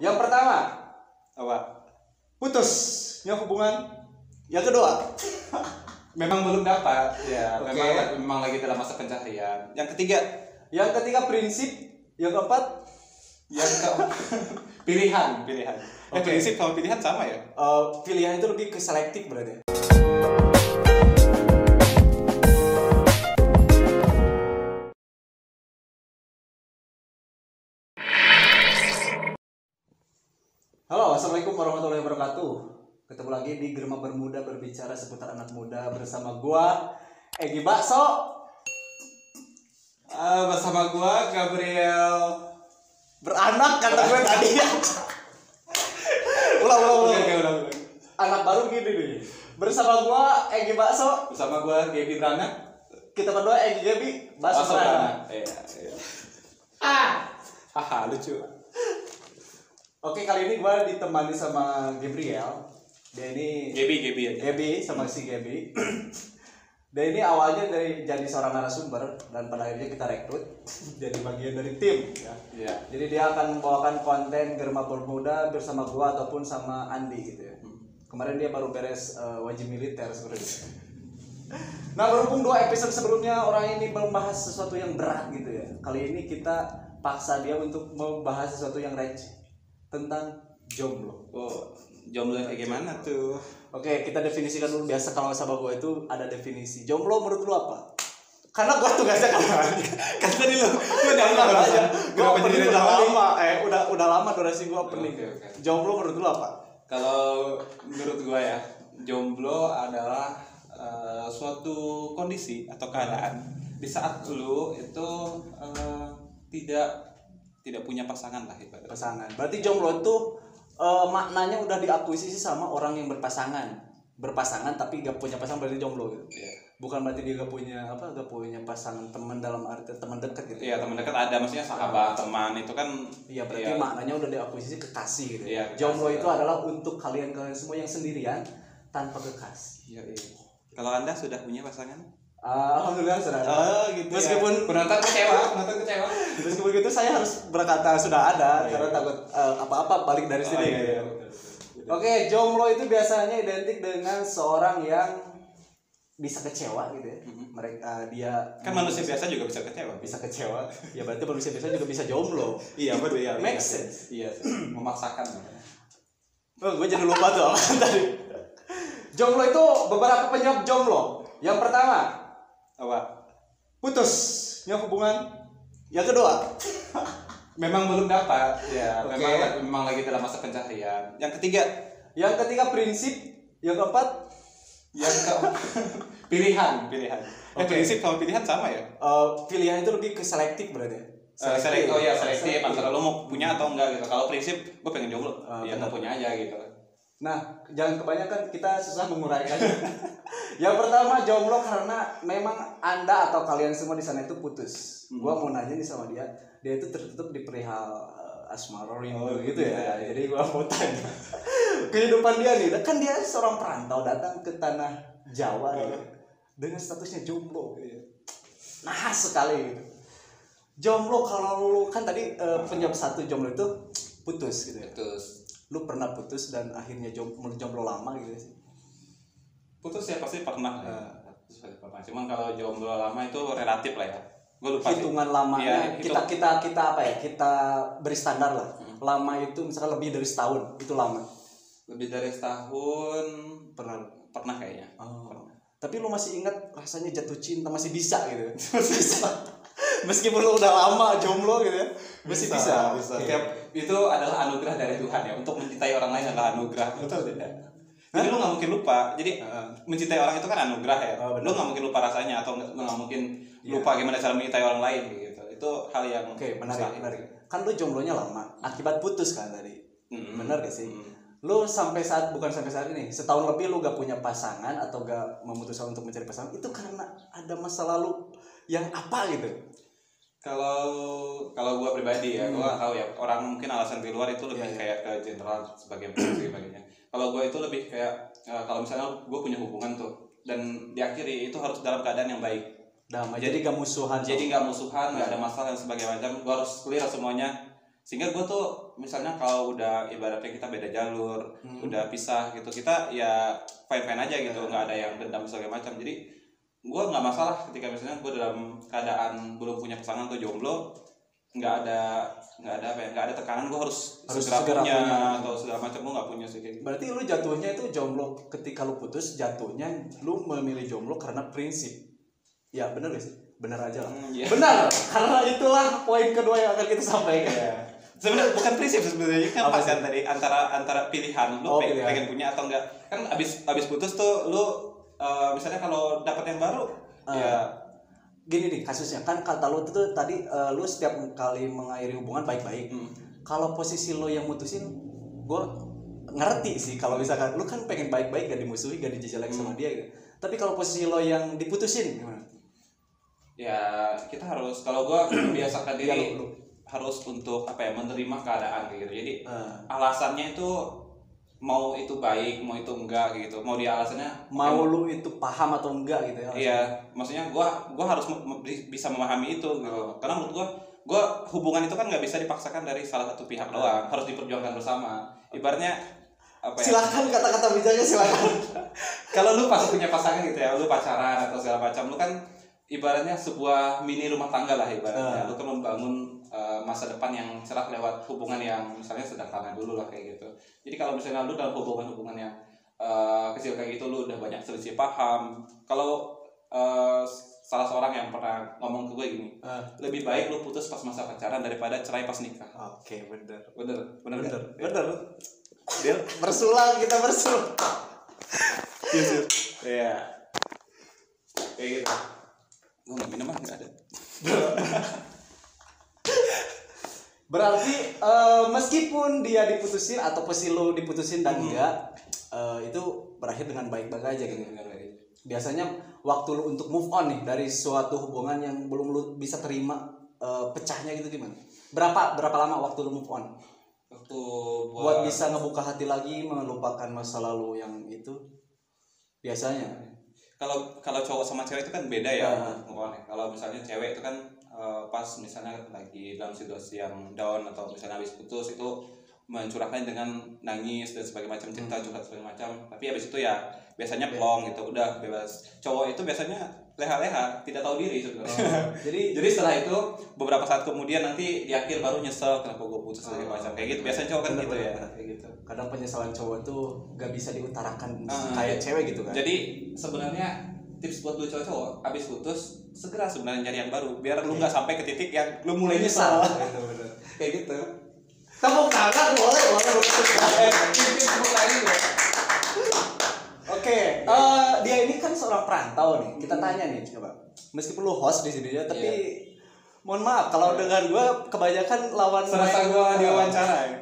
Yang pertama, Apa? putusnya hubungan. Yang kedua, Memang belum dapat. Ya, Oke. memang lagi dalam masa pencarian. Yang ketiga, prinsip. Yang keempat, yang ke pilihan. Oke. Prinsip sama pilihan sama ya? pilihan itu lebih ke selektif berarti. Halo, assalamualaikum warahmatullahi wabarakatuh. Ketemu lagi di Germa Bermuda berbicara seputar anak muda bersama gua Egi Bakso. Bersama gua Gabriel. Beranak kata gue tadi. ulang. Ulang. Anak baru gini nih. Bersama gua Egi Bakso. Bersama gua Gaby Brana. Kita berdua Egi Gaby Bakso Beranak. Iya. Haha, lucu. Oke, kali ini gue ditemani sama Gabriel. Dia ini Gaby aja. Gaby sama si Gaby. Dia ini awalnya dari jadi seorang narasumber dan pada akhirnya kita rekrut jadi bagian dari tim ya. Iya. Jadi dia akan membawakan konten Germa Bermuda bersama gua ataupun sama Andi gitu ya. Kemarin dia baru beres wajib militer sebenarnya. Nah, berhubung 2 episode sebelumnya orang ini membahas sesuatu yang berat gitu ya. Kali ini kita paksa dia untuk membahas sesuatu yang receh tentang jomblo. Oh, jomblo yang kayak gimana tuh? Oke, kita definisikan dulu. Biasa kalau sama gue itu ada definisi. Jomblo menurut lu apa? Karena gue tugasnya kan tadi lu nyangka aja. Gue opening udah lama. Udah lama durasi gue opening. Oke. Jomblo menurut lu apa? Kalau menurut gua ya, jomblo adalah suatu kondisi atau keadaan di saat lu itu tidak punya pasangan lah ibaratnya. Pasangan. Berarti jomblo itu maknanya udah diakuisisi sama orang yang berpasangan tapi gak punya pasangan, berarti jomblo gitu. Iya. Bukan berarti dia gak punya pasangan, teman dalam arti teman dekat gitu. Iya, teman dekat ada, maksudnya sahabat, teman itu kan. Iya, berarti maknanya udah diakuisisi kekasih gitu. Iya, Jomblo kekasih, itu adalah untuk kalian semua yang sendirian tanpa kekasih. Iya. Kalau Anda sudah punya pasangan? Alhamdulillah sudah ada. Gitu. Meskipun penonton kecewa. Meskipun gitu saya harus berkata sudah ada karena Iya. takut apa-apa balik dari sini. Iya. Oke, jomblo itu biasanya identik dengan seorang yang bisa kecewa gitu ya. Mereka dia Kan manusia biasa juga bisa kecewa. bisa kecewa. Ya berarti manusia biasa juga bisa jomblo. Iya, betul ya. Make sense. Iya, memaksakan. Oh, gue jadi lupa tuh apa tadi. Jomblo itu beberapa penyebab jomblo. Yang pertama, Apa? putusnya hubungan. Yang kedua, Memang belum dapat. Ya, Oke. memang lagi dalam masa pencarian. Yang ketiga, prinsip. Yang keempat, yang ke pilihan. Oke. Prinsip sama pilihan sama ya? pilihan itu lebih ke selektif berarti. Selektif antara lo mau punya atau enggak gitu. Kalau prinsip, gue pengen jomblo, ya benar. mau punya aja gitu. Nah, jangan kebanyakan, kita susah menguraikan. Yang pertama, jomblo karena memang Anda atau kalian semua di sana itu putus. Gua mau nanya nih sama dia itu tertutup di perihal asmara rindu gitu ya. Iya. Jadi gua mau tanya kehidupan dia nih, kan dia seorang perantau datang ke tanah Jawa gitu, dengan statusnya jomblo. Nah, sekali gitu. Jomblo kalau lu kan tadi penyebab satu jomblo itu putus gitu ya. Terus Lu pernah putus dan akhirnya jomblo lama gitu sih? putus ya pasti pernah. Cuman kalau jomblo lama itu relatif lah ya. Gue lupa sih. Hitungan lamanya Iya, kita apa ya, kita beri standar lah. Lama itu misalkan lebih dari setahun, itu lama. Lebih dari setahun pernah kayaknya. Pernah. Tapi lu masih ingat rasanya jatuh cinta, masih bisa gitu. Masih bisa. Meskipun lu udah lama jomblo gitu ya, masih bisa. Setiap itu adalah anugerah dari Tuhan ya. Untuk mencintai orang lain adalah anugerah. Betul tidak? Jadi lu nggak mungkin lupa. Jadi mencintai orang itu kan anugerah ya. Lu nggak mungkin lupa rasanya atau lu nggak mungkin lupa gimana cara mencintai orang lain gitu. Itu hal yang Oke, menarik. Kan lu jomblonya lama, akibat putus kan tadi. Benar gak sih? Lu bukan sampai saat ini, setahun lebih lu gak punya pasangan atau gak memutuskan untuk mencari pasangan, itu karena ada masa lalu yang apa gitu? Kalau gue pribadi ya, gue nggak tahu ya, orang mungkin alasan di luar itu lebih kayak ke general sebagainya. Kalau gue itu lebih kayak kalau misalnya gue punya hubungan tuh dan diakhiri itu harus dalam keadaan yang baik. Damai. Jadi gak musuhan. Jadi nggak musuhan, nggak ada masalah dan sebagainya macam. Gue harus clear semuanya, sehingga gue tuh misalnya kalau udah ibaratnya kita beda jalur, udah pisah gitu, kita ya fine aja gitu, nggak ada yang dendam segala macam. Jadi gue nggak masalah ketika misalnya gue dalam keadaan belum punya pasangan atau jomblo, nggak ada tekanan gue harus segera punya atau segala macam. Gue nggak punya sih kayak gitu. Berarti lu jatuhnya itu jomblo ketika lu putus, jatuhnya lu memilih jomblo karena prinsip. Ya benar gak sih? Benar aja lah. Iya. Benar, karena itulah poin kedua yang akan kita sampaikan. Sebenarnya bukan prinsip sebenarnya kan pas kan tadi antara pilihan lu pengen punya atau enggak. Kan abis putus tuh lu misalnya kalau dapat yang baru ya gini nih kasusnya kan kata lu tuh tadi lu setiap kali mengakhiri hubungan baik-baik. Kalau posisi lo yang mutusin, gue ngerti sih kalau misalkan lu kan pengen baik-baik, gak dimusuhi, gak dijelek sama dia gitu. Tapi kalau posisi lo yang diputusin gimana? Ya kita harus, kalau gue membiasakan diri harus untuk menerima keadaan gitu. Jadi alasannya itu mau itu baik, mau itu enggak gitu. Mau dia alasannya mau lu itu paham atau enggak gitu ya. Iya, maksudnya gua harus bisa memahami itu gitu. Karena menurut gua hubungan itu kan nggak bisa dipaksakan dari salah satu pihak doang, harus diperjuangkan bersama. Ibaratnya silakan kata-kata bijaknya silakan. Kalau lu pas punya pasangan gitu ya, lu pacaran atau segala macam, lu kan ibaratnya sebuah mini rumah tangga lah ibaratnya. Lu kan membangun masa depan yang cerah lewat hubungan yang misalnya sederhana dulu lah kayak gitu. Jadi kalau misalnya lu dalam hubungan yang kecil kayak gitu, lu udah banyak selisih paham. Kalau salah seorang yang pernah ngomong ke gue gini, lebih baik lu putus pas masa pacaran daripada cerai pas nikah. Oke, bener. Dia bersulang, kita bersulang. Iya. Kayak gitu. Gue nggak minum nggak ada. Berarti meskipun dia diputusin atau posisi lo diputusin dan enggak, itu berakhir dengan baik-baik aja gitu. Biasanya waktu lo untuk move on nih dari suatu hubungan yang belum lo bisa terima pecahnya gitu gimana? Berapa lama waktu lo move on? Waktu buat bisa ngebuka hati lagi, melupakan masa lalu yang itu biasanya. Kalau cowok sama cewek itu kan beda ya move on. Kalau misalnya cewek itu kan pas misalnya lagi dalam situasi yang down atau misalnya habis putus itu mencurahkan dengan nangis dan sebagainya macam, cerita curhat segala macam. Tapi habis itu ya biasanya plong gitu, udah bebas. Cowok itu biasanya leha-leha, tidak tahu diri sebenarnya. Jadi setelah itu beberapa saat kemudian nanti di akhir baru nyesel kenapa gue putus segala macam kayak gitu. Biasanya cowok kan gitu ya. Kayak gitu. Kadang penyesalan cowok tuh gak bisa diutarakan kayak cewek gitu kan. Jadi sebenarnya tips buat lu cowok abis putus segera sebenarnya nyari yang baru biar lu nggak sampai ke titik yang lu mulai nyesal. Bener. Kayak gitu. Tepuk tangan boleh. Oke, dia ini kan seorang perantau nih. Kita tanya nih, coba. Meskipun lu host di sini ya, tapi mohon maaf kalau dengan gua kebanyakan lawan serasa gua diwawancara ya.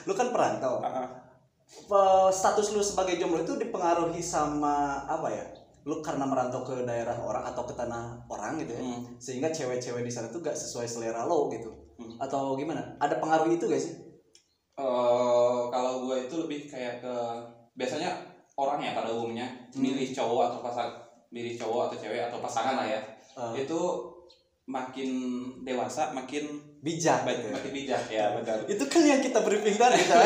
Lu kan perantau. Status lu sebagai jomblo itu dipengaruhi sama apa ya? Lu karena merantau ke daerah orang atau ke tanah orang gitu ya, sehingga cewek-cewek di sana tuh gak sesuai selera lo gitu, atau gimana? Ada pengaruh itu gak sih? Kalau gue itu lebih kayak ke biasanya orang ya pada umumnya milih cowok atau cewek atau pasangan lah ya, itu makin dewasa makin bijak, makin bijak ya benar. Itu kan yang kita briefing tadi ya.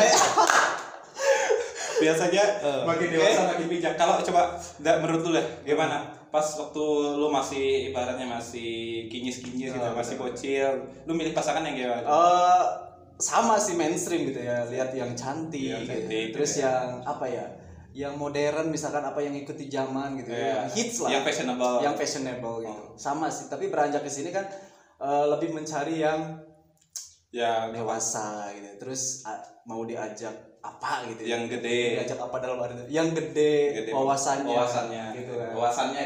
Biasanya makin dewasa makin bijak. Kalau coba menurut lu lah gimana pas waktu lu masih ibaratnya masih kinyis-kinyis gitu, masih bocil, lu milih pasangan yang gimana? Sama sih mainstream gitu ya, lihat yang cantik gitu. Terus ya. Yang apa ya, yang modern misalkan apa yang ikuti zaman gitu ya, yang hits lah, yang fashionable gitu. Sama sih, tapi beranjak ke sini kan lebih mencari yang dewasa gitu. Terus mau diajak apa gitu yang gede, diajak apa dalam arti yang gede wawasannya gitu kan. wawasannya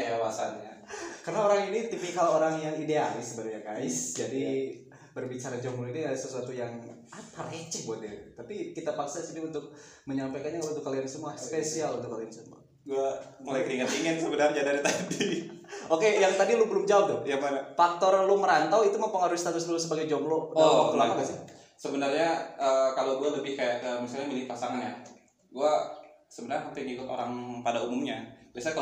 karena orang ini tipikal orang yang idealis sebenarnya guys. Jadi berbicara jomblo ini adalah sesuatu yang receh buat dia, tapi kita paksa sini untuk menyampaikannya untuk kalian semua, spesial untuk kalian semua. Gua mulai keringat-keringat sebenarnya dari tadi. Oke, yang tadi lu belum jawab tuh. Yang mana? Faktor lu merantau itu mempengaruhi status lu sebagai jomblo dalam waktu lama gak sih? Sebenarnya kalau gue lebih kayak misalnya milih pasangan ya, gue sebenarnya hampir ngikut orang pada umumnya. Biasanya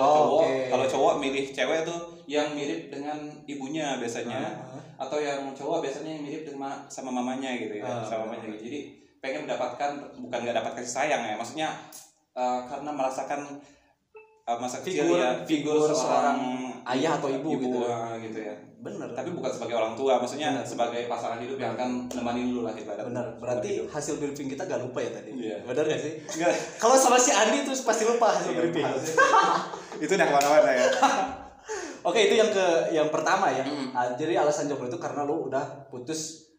kalau cowok milih cewek tuh yang mirip dengan ibunya biasanya, atau yang cowok biasanya yang mirip sama mamanya gitu ya, sama mamanya gitu. Jadi pengen mendapatkan, bukan nggak dapat kasih sayang ya, maksudnya karena merasakan masa kecil figur seorang ayah atau ibu gitu ya. Bener. Tapi bukan sebagai orang tua, maksudnya sebagai pasangan hidup yang akan menemani lu lah ibaratnya. Benar. Berarti hasil briefing kita gak lupa ya tadi. Iya. Benar gak sih? Kalau sama si Andi itu pasti lupa hasil briefing. Itu udah kemana-mana ya. Oke, itu yang pertama ya. Jadi alasan jomblo itu karena lu udah putus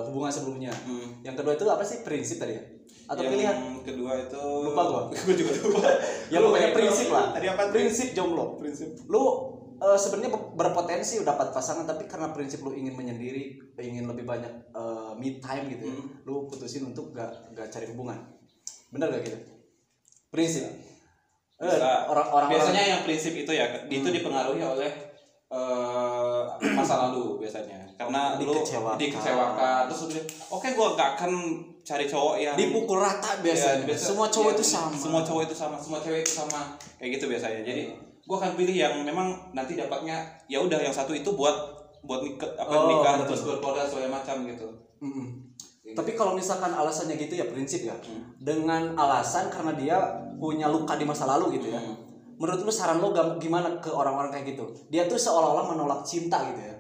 hubungan sebelumnya. Yang kedua itu apa sih? Prinsip tadi ya? Atau yang pilihan? Kedua itu lupa gua. Gua juga lupa. Ya pokoknya prinsip lah. Tadi apa? Prinsip jomblo. Prinsip. Lu sebenarnya berpotensi dapat pasangan, tapi karena prinsip lu ingin menyendiri, ingin lebih banyak me time gitu ya, lu putusin untuk gak cari hubungan. Bener gak gitu? Prinsip. Orang biasanya yang prinsip itu ya, itu dipengaruhi oleh masa lalu biasanya, karena lu dikecewakan terus lu oke, gua gak akan cari cowok yang dipukul rata biasanya. Semua cowok itu sama. Semua cowok itu sama, semua cewek itu sama, kayak gitu biasanya. Jadi gue akan pilih yang memang nanti dapatnya ya udah yang satu itu buat nikah terus berkeluarga segala macam gitu. Tapi kalau misalkan alasannya gitu ya prinsip ya. Dengan alasan karena dia punya luka di masa lalu gitu ya. Menurut lu saran lu gimana ke orang-orang kayak gitu? Dia tuh seolah-olah menolak cinta gitu ya.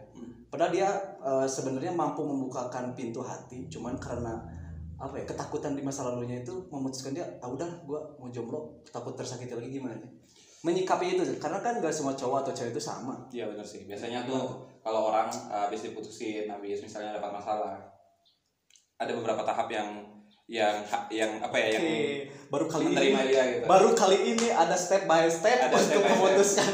Padahal dia sebenarnya mampu membukakan pintu hati, cuman karena apa ya, ketakutan di masa lalunya itu memutuskan dia, udah gue mau jomblo, takut tersakiti lagi. Gimana ya? Menyikapi itu, karena kan gak semua cowok atau cewek itu sama. Iya benar sih. Biasanya tuh kalau orang habis diputusin, habis misalnya dapat masalah, ada beberapa tahap yang apa ya, yang baru kali menerima ini, dia gitu. Baru kali ini ada step by step untuk memutuskan.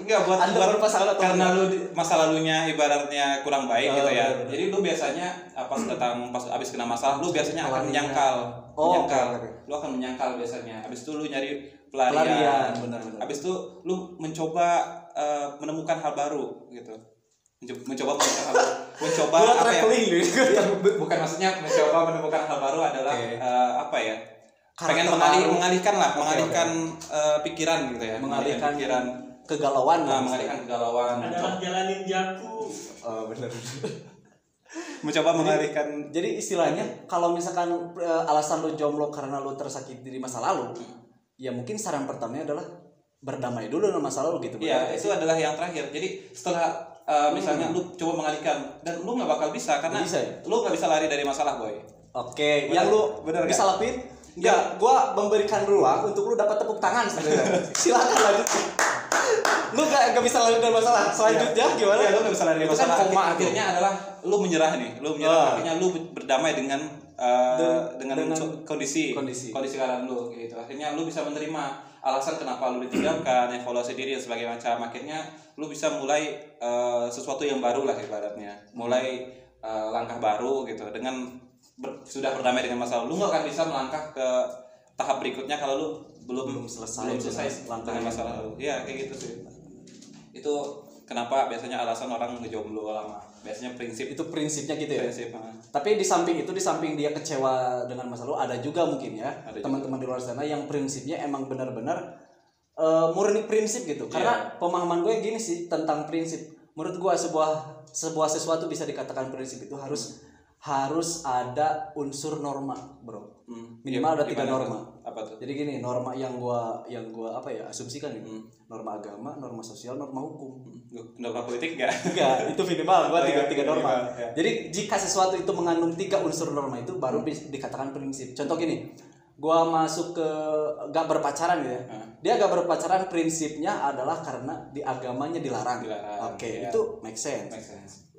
Enggak buat pasangan atau karena lu masa lalunya ibaratnya kurang baik gitu ya. Bener. Jadi lu biasanya pas habis kena masalah, lu biasanya akan menyangkal. Lu akan menyangkal biasanya. Habis itu lu nyari pelarian. Benar. Habis itu lu mencoba menemukan hal baru gitu. Mencoba apa ya? Bukan, maksudnya mencoba menemukan hal baru adalah apa ya? Pengen mengalihkan pikiran gitu ya. Mengalihkan pikiran kegalauan. Mengalihkan kegalauan. Adalah jalanin jaku. Benar. Mencoba mengalihkan. Jadi istilahnya kalau misalkan alasan lu jomblo karena lu tersakiti di masa lalu, ya mungkin saran pertamanya adalah berdamai dulu dengan masa lalu gitu. Iya, itu adalah yang terakhir. Jadi setelah misalnya lu coba mengalihkan, dan lu nggak bakal bisa karena lu nggak bisa lari dari masalah, boy. Oke, yang lu bisa lakuin, ya gua memberikan ruang untuk lu dapat tepuk tangan sebenarnya. Silakan lanjut. Lu gak bisa lari dari masalah. Selanjutnya gimana? Ya, lu gak bisa lari dari masalah. Akhirnya adalah lu menyerah nih. Akhirnya lu berdamai dengan kondisi keadaan lu gitu. Akhirnya lu bisa menerima alasan kenapa lu ditinggalkan, evaluasi diri dan sebagainya macam. Akhirnya lu bisa mulai sesuatu yang baru lah ibaratnya. Mulai langkah baru gitu dengan sudah berdamai dengan masa lalu. Lu gak akan bisa melangkah ke tahap berikutnya kalau lu belum selesai dengan masa lalu. Iya, kayak gitu sih. Itu kenapa biasanya alasan orang ngejomblo lama. Biasanya itu prinsipnya gitu ya. Tapi di samping dia kecewa dengan masa lalu, ada juga mungkin ya teman-teman di luar sana yang prinsipnya emang benar-benar murni prinsip gitu. Karena pemahaman gue gini sih tentang prinsip. Menurut gue sebuah sesuatu bisa dikatakan prinsip itu harus ada unsur norma, bro. Minimal ada 3 norma. Apa tuh? Jadi gini, norma yang gua apa ya, asumsikan gitu. Norma agama, norma sosial, norma hukum. Norma politik enggak? Enggak, itu minimal gua 3 norma. Ya. Jadi jika sesuatu itu mengandung 3 unsur norma itu baru dikatakan prinsip. Contoh gini, gua masuk ke gak berpacaran gitu ya. Dia gak berpacaran prinsipnya adalah karena di agamanya dilarang. Oke, itu make sense.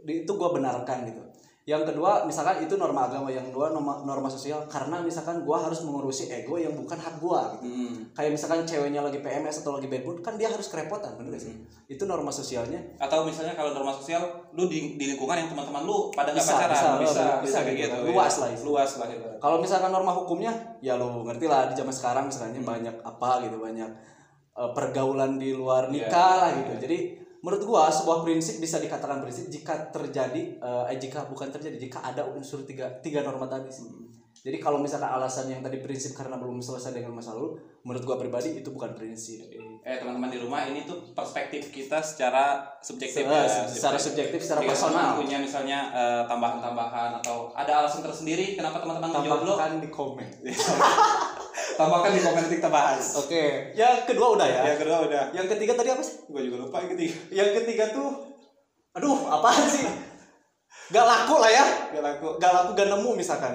Itu gua benarkan gitu. Yang kedua, misalkan itu norma agama, yang kedua norma sosial, karena misalkan gua harus mengurusi ego yang bukan hak gua gitu. Kayak misalkan ceweknya lagi PMS atau lagi bad mood, kan dia harus kerepotan, bener gak sih? Itu norma sosialnya. Atau misalnya kalau norma sosial, lu di lingkungan yang teman-teman lu pada nggak pacaran, bisa kayak gitu. Luas lah. Kalau misalkan norma hukumnya, ya lu ngerti lah di zaman sekarang misalnya banyak apa gitu, banyak pergaulan di luar nikah lah gitu. Jadi menurut gua sebuah prinsip bisa dikatakan prinsip jika ada unsur tiga norma tadi sih. Jadi kalau misalkan alasan yang tadi prinsip karena belum selesai dengan masa lalu, menurut gua pribadi itu bukan prinsip. Teman-teman di rumah, ini tuh perspektif kita secara subjektif secara subjektif, secara Jika personal. teman punya misalnya tambahan-tambahan atau ada alasan tersendiri kenapa teman-teman menjomblo, Tambahkan di komen. tambahkan di komen, nanti kita bahas. Oke, yang kedua udah ya. Yang kedua udah. Yang ketiga tadi apa sih? Gue juga lupa yang ketiga. Yang ketiga tuh, aduh, apaan sih? Gak laku lah ya. Gak laku. Gak nemu misalkan.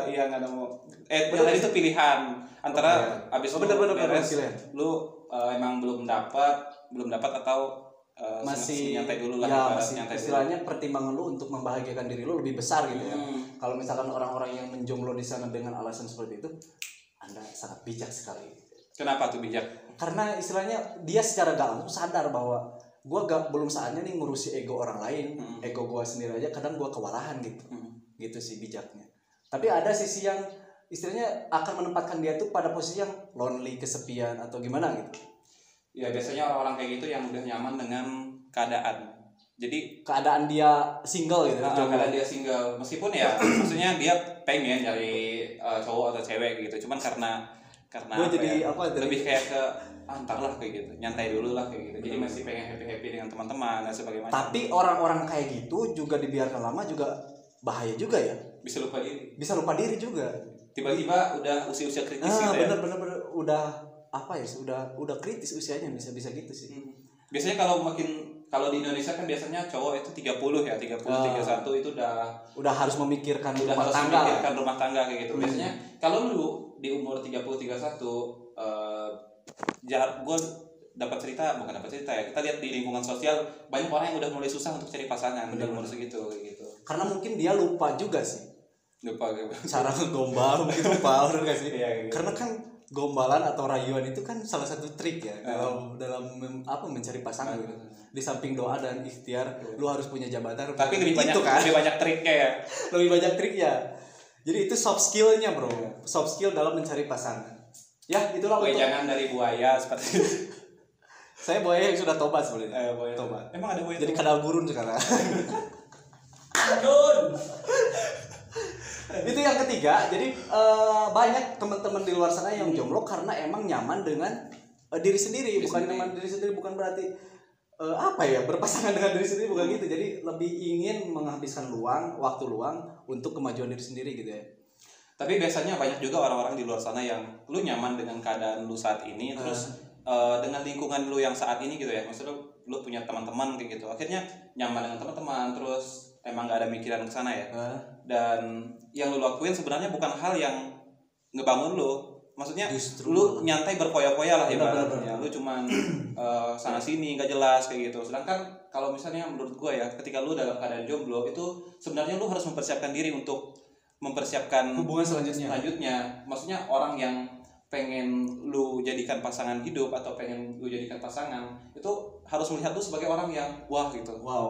Iya nggak nemu. Yang tadi itu pilihan antara abis lu beres, lu emang belum dapat atau masih nyantai dulu lah. Ya, masih nyantai istilahnya dulu. Pertimbangan lu untuk membahagiakan diri lu lebih besar gitu ya. Kalau misalkan orang-orang yang menjomblo di sana dengan alasan seperti itu, Anda sangat bijak sekali. Kenapa tuh bijak? Karena istilahnya dia secara gak langsung sadar bahwa gue belum saatnya nih ngurusi ego orang lain, ego gue sendiri aja kadang gue kewalahan gitu. Gitu sih bijaknya. Tapi ada sisi yang istilahnya akan menempatkan dia tuh pada posisi yang lonely, kesepian atau gimana gitu. Ya biasanya orang-orang kayak gitu yang udah nyaman dengan keadaan. Jadi keadaan dia single gitu. Keadaan dia single, meskipun ya maksudnya dia pengen cari cowok atau cewek gitu, cuman karena gue jadi lebih kayak ke antar lah kayak gitu, nyantai dulu lah kayak gitu. Jadi masih pengen happy dengan teman-teman dan sebagainya. Tapi orang-orang kayak gitu juga dibiarkan lama juga bahaya juga ya. Bisa lupa diri. Bisa lupa diri juga. Tiba-tiba udah usia-usia kritis gitu ya. Bener udah apa ya? Udah kritis usianya bisa gitu sih. Biasanya kalau di Indonesia kan biasanya cowok itu 30 ya, 30 31 itu udah harus memikirkan rumah tangga kayak gitu. Biasanya kalau lu di umur 30 31 gue dapat cerita ya, kita lihat di lingkungan sosial banyak orang yang udah mulai susah untuk cari pasangan di umur segitu kayak gitu. Karena mungkin dia lupa juga sih. Lupa gitu. Cara ngegombal mungkin lupa, bener gak sih? Iya, gitu. Karena kan gombalan atau rayuan itu kan salah satu trik ya dalam mencari pasangan gitu. Di samping doa dan ikhtiar, lu harus punya jabatan. Tapi lebih banyak triknya ya. Lebih banyak triknya. Jadi itu soft skill-nya, bro. Soft skill dalam mencari pasangan. Ya, itulah untuk jangan dari buaya seperti itu. Saya buaya yang sudah tobat sebenarnya. Tobat. Emang ada buaya? Jadi kadal gurun sekarang. Itu yang ketiga. Jadi banyak teman-teman di luar sana yang jomblo karena emang nyaman dengan diri sendiri. Bukan nyaman diri sendiri bukan berarti berpasangan dengan diri sendiri, bukan gitu. Jadi lebih ingin menghabiskan waktu luang untuk kemajuan diri sendiri gitu ya. Tapi biasanya banyak juga orang-orang di luar sana yang lu nyaman dengan keadaan lu saat ini, terus dengan lingkungan lu yang saat ini gitu ya. Maksudnya lu punya teman-teman kayak gitu. Akhirnya nyaman dengan teman-teman, terus emang gak ada mikiran ke sana ya. Dan yang lu lakuin sebenarnya bukan hal yang ngebangun lu. Maksudnya justru lu nyantai berpoya-poya lah ibaratnya. Lu cuman sana sini gak jelas kayak gitu. Sedangkan kalau misalnya menurut gua ya, ketika lu dalam keadaan jomblo itu sebenarnya lu harus mempersiapkan diri untuk mempersiapkan hubungan selanjutnya. Maksudnya orang yang pengen lu jadikan pasangan hidup atau pengen lu jadikan pasangan itu harus melihat lu sebagai orang yang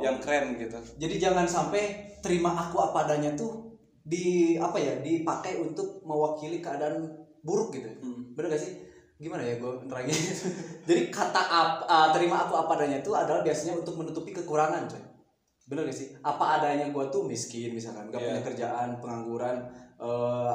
yang keren gitu. Jadi jangan sampai terima aku apa adanya tuh dipakai untuk mewakili keadaan buruk gitu. Bener gak sih? Gimana ya gue nerangin? Jadi kata terima aku apa adanya tuh adalah biasanya untuk menutupi kekurangan, coy. Bener gak sih? Apa adanya gue tuh miskin misalkan, gak punya kerjaan, pengangguran,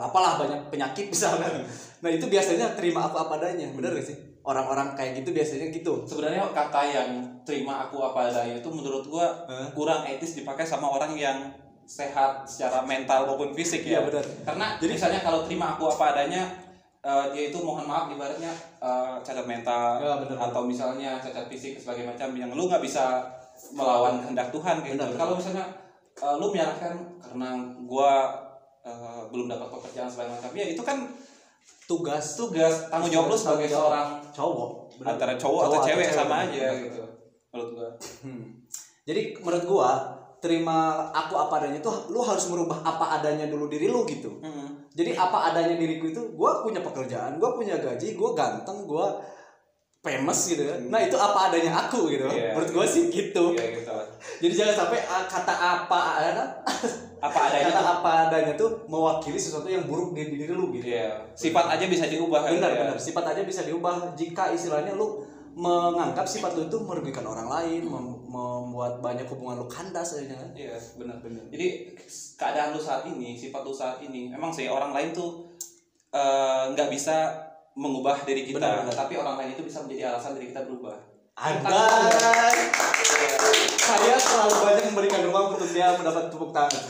apalah banyak penyakit misalkan. Nah itu biasanya terima aku apa adanya, bener gak sih? Orang-orang kayak gitu biasanya gitu. Sebenarnya kata yang terima aku apa adanya itu menurut gue kurang etis dipakai sama orang yang sehat secara mental maupun fisik ya. Iya benar. Karena jadi misalnya kalau terima aku apa adanya, dia itu mohon maaf ibaratnya cacat mental atau misalnya cacat fisik sebagai macam yang lu nggak bisa melawan kehendak Tuhan gitu. Kalau misalnya lu menyalahkan karena gua belum dapat pekerjaan sebagai macam, ya itu kan tugas tanggung jawab lu sebagai seorang cowok. Antara cowok atau cewek sama aja gitu menurut gua. Jadi menurut gua terima aku apa adanya tuh lu harus merubah apa adanya dulu diri lu gitu. Jadi apa adanya diriku itu gua punya pekerjaan, gua punya gaji, gua ganteng, gua famous gitu kan. Nah itu apa adanya aku gitu. Menurut gua sih gitu. Gitu. Jadi jangan sampai kata apa adanya tuh mewakili sesuatu yang buruk di diri lu gitu. Sifat aja bisa diubah. Benar. Sifat aja bisa diubah jika istilahnya lu menganggap sifat lu itu merugikan orang lain, membuat banyak hubungan lu kandas aja kan. Iya, benar-benar. Jadi keadaan lu saat ini, sifat lu saat ini, emang sih orang lain tuh nggak bisa mengubah diri kita, Benar. tapi orang lain itu bisa menjadi alasan diri kita berubah. Andai saya terlalu banyak memberikan ruang untuk dia mendapat tepuk tangan.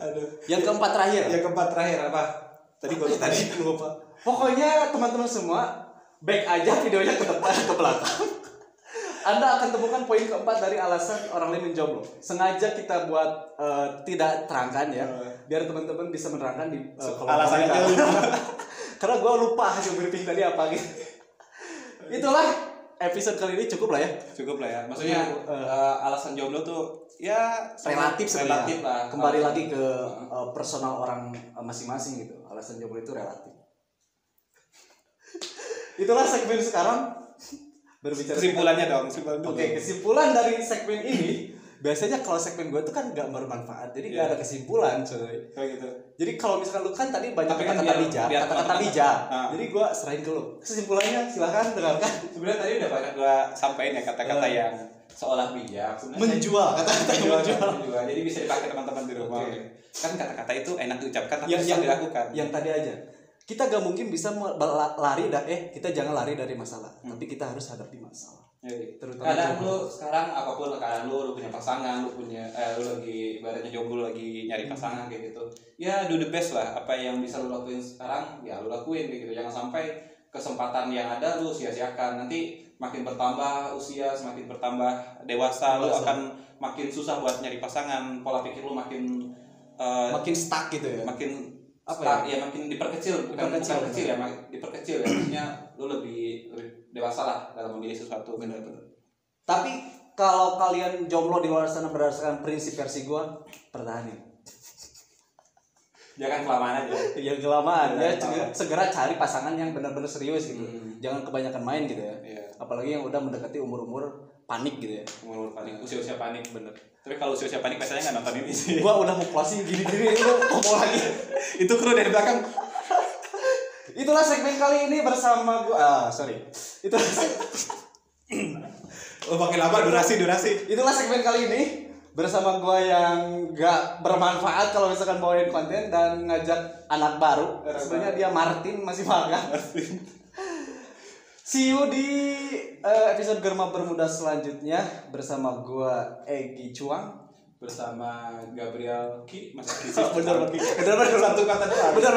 Aduh. Yang keempat terakhir. Yang keempat terakhir apa? Tadi lupa. Pokoknya teman-teman semua back aja videonya ke depan ke belakang. Anda akan temukan poin keempat dari alasan orang lain menjomblo. Sengaja kita buat tidak terangkan ya, biar teman-teman bisa menerangkan di alasannya karena gue lupa hasil briefing tadi apa gitu. Itulah episode kali ini cukup lah ya. Cukup lah ya. Maksudnya alasan jomblo tuh ya Relatif sebenarnya. lah. Kembali lagi ke personal orang masing-masing gitu. Alasan jomblo itu relatif. Itulah segmen sekarang. Berbicara kesimpulannya dong. Oke, kesimpulan dari segmen ini. Biasanya kalau segmen gue tuh kan gak bermanfaat, jadi gak ada kesimpulan coy. Oh gitu. Jadi kalau misalkan lu kan tadi banyak Tapi kan kata-kata bijak, biar kata-kata teman-teman- bijak. Nah. Jadi gue serahin ke lu. Kesimpulannya silahkan dengarkan. Sebenarnya tadi udah banyak gua sampaikan ya kata-kata yang seolah bijak. Sebenarnya Menjual, kata-kata menjual. menjual. Jadi bisa dipakai teman-teman di rumah. Oke. Kan kata-kata itu enak diucapkan tapi Yang susah dilakukan. Yang tadi aja. Kita gak mungkin bisa lari kita jangan lari dari masalah, tapi kita harus hadapi masalah. Terutama Kadang jomblo. lu sekarang apapun keadaan lu punya pasangan, lu lagi ibaratnya jomblo lagi nyari pasangan kayak gitu. Ya do the best lah, apa yang bisa lu lakuin sekarang ya lu lakuin kayak gitu. Jangan sampai kesempatan yang ada lu sia-siakan. Nanti makin bertambah usia, semakin bertambah dewasa, lu akan makin susah buat nyari pasangan. Pola pikir lu makin makin stuck gitu ya. makin Apa start, ya makin diperkecil, bukan Diperkecil, kecil ya, diperkecil ya. Maksudnya lu lebih dewasa lah dalam memilih sesuatu. Benar-benar. Tapi kalau kalian jomblo di luar sana berdasarkan prinsip versi gue, pertahanin. Jangan kelamaan aja. Yang kelamaan ya, Kelamaan. segera cari pasangan yang benar-benar serius gitu. Jangan kebanyakan main gitu ya. Iya. Apalagi yang udah mendekati umur-umur panik gitu ya. Umur panik, usia panik bener. Tapi kalau usia panik biasanya nggak nonton ini sih. Gua udah mau closing gini-gini itu ngomong lagi. Itu kru dari belakang. Itulah segmen kali ini bersama gua. Itulah Oh makin lama durasi. itulah segmen kali ini bersama gua yang gak bermanfaat kalau misalkan bawain konten dan ngajak anak baru. Sebenarnya dia Martin masih magang. See you di episode Germa Bermuda selanjutnya bersama gua Egi Cuang, Bersama Gabriel Ki, Mas Ki. bener Satu kata doang. bener.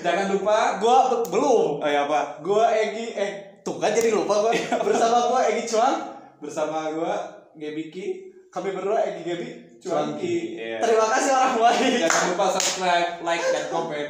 Jangan lupa. Gua belum. Oh ya apa? Gua Egi tuh kan jadi lupa gua. Bersama gua Egi Cuang, Bersama gua Gebiki. kami berdua Egi Gebi Cuangki. Iya. Terima kasih orang baik. Jangan lupa subscribe, like, dan komen.